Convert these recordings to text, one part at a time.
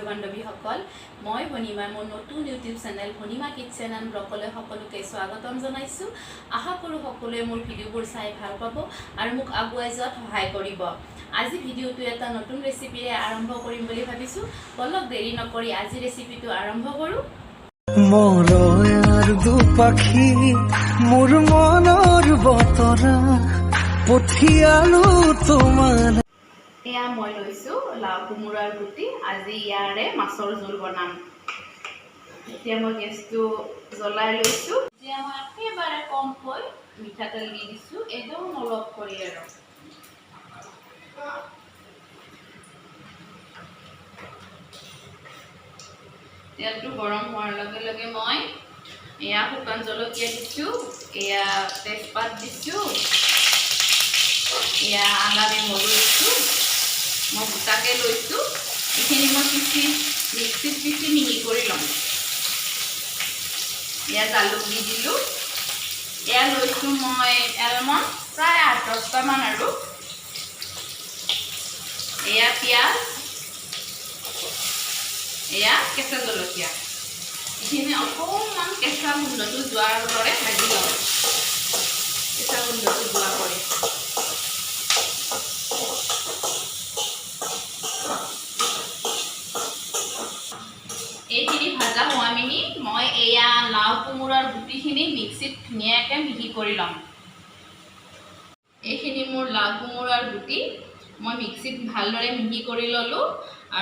বান্ধৱীসকল মই ভনিমা মোৰ নতুন ইউটিউব চেনেল ভনিমা কিটচেন এণ্ড ব্লগলৈ সকলোকে স্বাগতম জনাইছোঁ। আশা কৰোঁ সকলোৱে মোৰ ভিডিঅ'বোৰ চাই ভাল পাব আৰু মোক আগুৱাই যোৱাত সহায় কৰিব। আজি ভিডিঅ'টো এটা নতুন ৰেচিপিৰে আৰম্ভ কৰিম বুলি ভাবিছোঁ। বলক দেৰি নকৰি আজি ৰেচিপিটো আৰম্ভ কৰোঁ। মৰয়াৰ দুপাখি মোৰ মনৰ বতৰা পঠিয়ালো তোমাৰ। এয়া মই লৈছোঁ লাও কোমোৰাৰ গুটি। আজি ইয়াৰে মাছৰ জোল বনাম। এতিয়া মই গেছটো জ্বলাই লৈছোঁ। এতিয়া মই একেবাৰে কমকৈ মিঠাতেল দি দিছোঁ, একদম অলপ কৰি আৰু। তেলটো গৰম হোৱাৰ লগে লগে মই এয়া শুকান জলকীয়া দিছোঁ, এয়া তেজপাত দিছোঁ, এয়া আদা নহৰু দিছোঁ। মই গোটাকৈ লৈছোঁ। এইখিনি মই মিক্সিত পিচি মিহি কৰি ল'ম। এয়া জালুক দি দিলোঁ। এয়া লৈছোঁ মই এলমণ্ড প্ৰায় 8-10টামান আৰু। এয়া পিঁয়াজ, এয়া কেঁচা জলকীয়া। এইখিনি অকণমান কেঁচা গোন্ধটো যোৱাৰ দৰে ভাজি ল'ম। কেঁচা গোন্ধটো যোৱা কৰি এইখিনি ভাজা হোৱা মিনি মই এয়া লাও কোমোৰাৰ গুটিখিনি মিক্সিত ধুনীয়াকৈ মিহি কৰি ল'ম। এইখিনি মোৰ লাও কোমোৰাৰ গুটি মই মিক্সিত ভালদৰে মিহি কৰি ল'লোঁ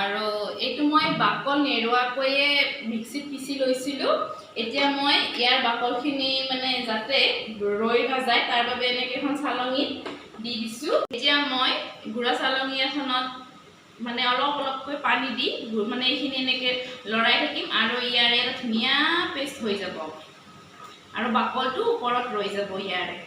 আৰু এইটো মই বাকল নেৰোৱাকৈয়ে মিক্সিত পিচি লৈছিলোঁ। এতিয়া মই ইয়াৰ বাকলখিনি মানে যাতে ৰৈ নাযায় তাৰ বাবে এনেকৈ এখন চালনীত দি দিছোঁ। এতিয়া মই গুড়া চালনী এখনত মানে অলপ অলপকৈ পানী দি মানে এইখিনি এনেকৈ লৰাই থাকিম আৰু ইয়াৰে এটা ধুনীয়া পেষ্ট হৈ যাব আৰু বাকলটো ওপৰত ৰৈ যাব ইয়াৰে।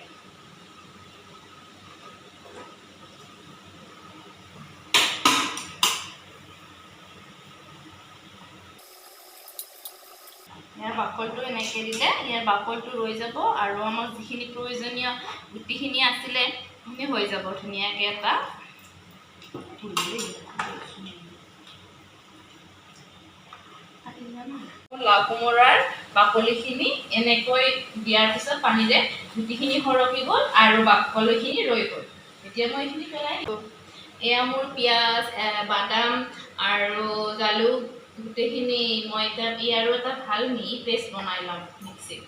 ইয়াৰ বাকলটো এনেকৈ দিলে ইয়াৰ বাকলটো ৰৈ যাব আৰু আমাৰ যিখিনি প্ৰয়োজনীয় গুটিখিনি আছিলে সেইখিনি হৈ যাব ধুনীয়াকৈ এটা। লাও কোমোৰাৰ বাকলিখিনি এনেকৈ দিয়াৰ পিছত পানীৰে গুটিখিনি সৰকি গ'ল আৰু বাকলিখিনি ৰৈ গ'ল। এতিয়া মই এইখিনি পেলাই দিওঁ। এয়া মোৰ পিঁয়াজ, বাদাম আৰু জালুক গোটেইখিনি মই এতিয়া ইয়াৰো এটা ভাল মিহি পেষ্ট বনাই ল'ম মিক্সিত।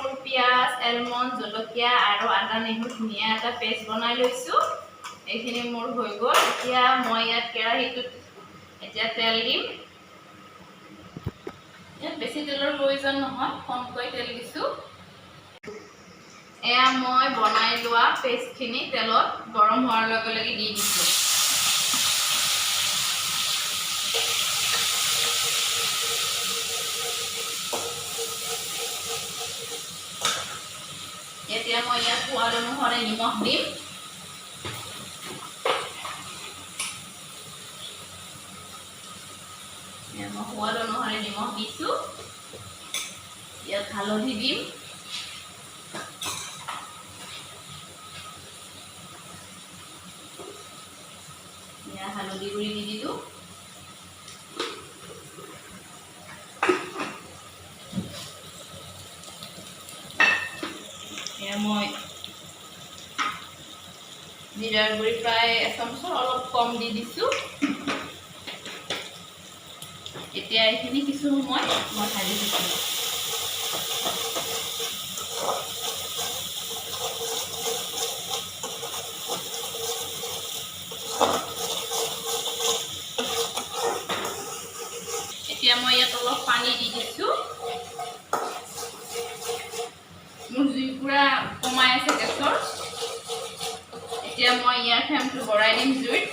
মোৰ পিঁয়াজ, এলমণ্ড, জলকীয়া আৰু আদা নেহৰু ধুনীয়া এটা পেষ্ট বনাই লৈছোঁ। এইখিনি মোৰ হৈ গ'ল। এতিয়া মই ইয়াত কেৰাহীটোত এতিয়া তেল দিম। ইয়াত বেছি তেলৰ প্ৰয়োজন নহয়, কমকৈ তেল দিছোঁ। এয়া মই বনাই লোৱা পেষ্টখিনি তেলত গৰম হোৱাৰ লগে লগে দি দিছোঁ। এতিয়া মই ইয়াত সোৱাদ অনুসাৰে নিমখ দিম। মই সোৱাদ অনুসাৰে নিমখ দিছোঁ। ইয়াত হালধি দিম। হালধি গুড়ি দি দিলোঁ। মই জিৰাৰ গুড়ি প্ৰায় 1 চামুচৰ অলপ কম দি দিছোঁ। এতিয়া এইখিনি কিছু সময় মই ভাজি দিছোঁ। এতিয়া মই ইয়াত অলপ পানী দি দিছোঁ। মোৰ জুই পুৰা কমাই আছে গেছৰ। এতিয়া মই ইয়াৰ ফ্লেমটো বঢ়াই দিম জুইত।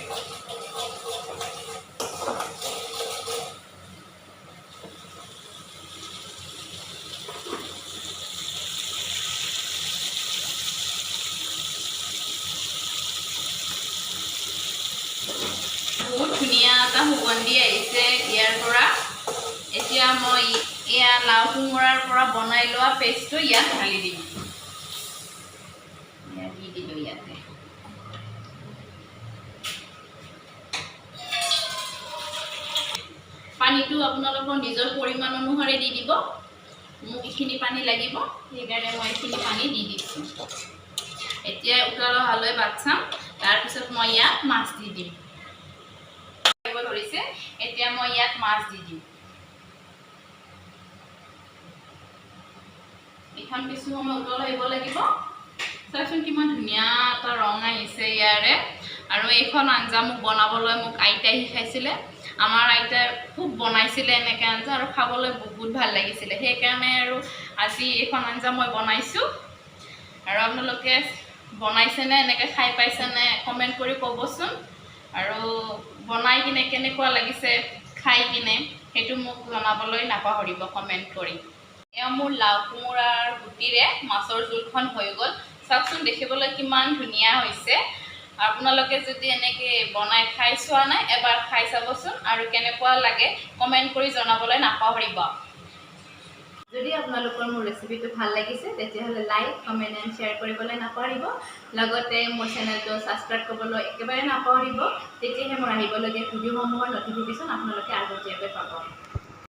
বহুত ধুনীয়া এটা সুগন্ধি আহিছে ইয়াৰ পৰা। এতিয়া মই এয়া লাও কোমোৰাৰ পৰা বনাই লোৱা পেষ্টটো ইয়াত ঢালি দিম। দি দিলোঁ ইয়াতে। পানীটো আপোনালোকৰ নিজৰ পৰিমাণ অনুসাৰে দি দিব মোক এইখিনি পানী লাগিব সেইকাৰণে মই এইখিনি পানী দি দিছোঁ এতিয়া উতল অহালৈ বাট চাম তাৰপিছত মই ইয়াত মাছ দি দিম ধৰিছে এতিয়া মই ইয়াত মাছ দি দিম এখন কিছু সময় উতল আহিব লাগিব চাওকচোন কিমান ধুনীয়া এটা ৰং আহিছে ইয়াৰে আৰু এইখন আঞ্জা মোক বনাবলৈ মোক আইতাই শিকাইছিলে আমাৰ আইতাই খুব বনাইছিলে এনেকৈ আঞ্জা আৰু খাবলৈ বহুত ভাল লাগিছিলে সেইকাৰণে আৰু আজি এইখন আঞ্জা মই বনাইছোঁ আৰু আপোনালোকে বনাইছেনে এনেকৈ খাই পাইছেনে কমেণ্ট কৰি ক'বচোন আৰু বনাই কিনে কেনেকুৱা লাগিছে খাই কিনে সেইটো মোক জনাবলৈ নাপাহৰিব কমেণ্ট কৰি এয়া মোৰ লাও কোমোৰাৰ গুটিৰে মাছৰ জোলখন হৈ গ'ল চাওকচোন দেখিবলৈ কিমান ধুনীয়া হৈছে আপোনালোকে যদি এনেকৈ বনাই খাই চোৱা নাই এবাৰ খাই চাবচোন আৰু কেনেকুৱা লাগে কমেণ্ট কৰি জনাবলৈ নাপাহৰিব যদি আপোনালোকৰ মোৰ ৰেচিপিটো ভাল লাগিছে তেতিয়াহ'লে লাইক কমেণ্ট এণ্ড শ্বেয়াৰ কৰিবলৈ নাপাহৰিব লগতে মোৰ চেনেলটো ছাবস্ক্ৰাইব কৰিবলৈ একেবাৰে নাপাহৰিব তেতিয়াহে মোৰ আহিবলগীয়া ভিডিঅ'সমূহৰ নটিফিকেশ্যন আপোনালোকে আগতীয়াকৈ পাব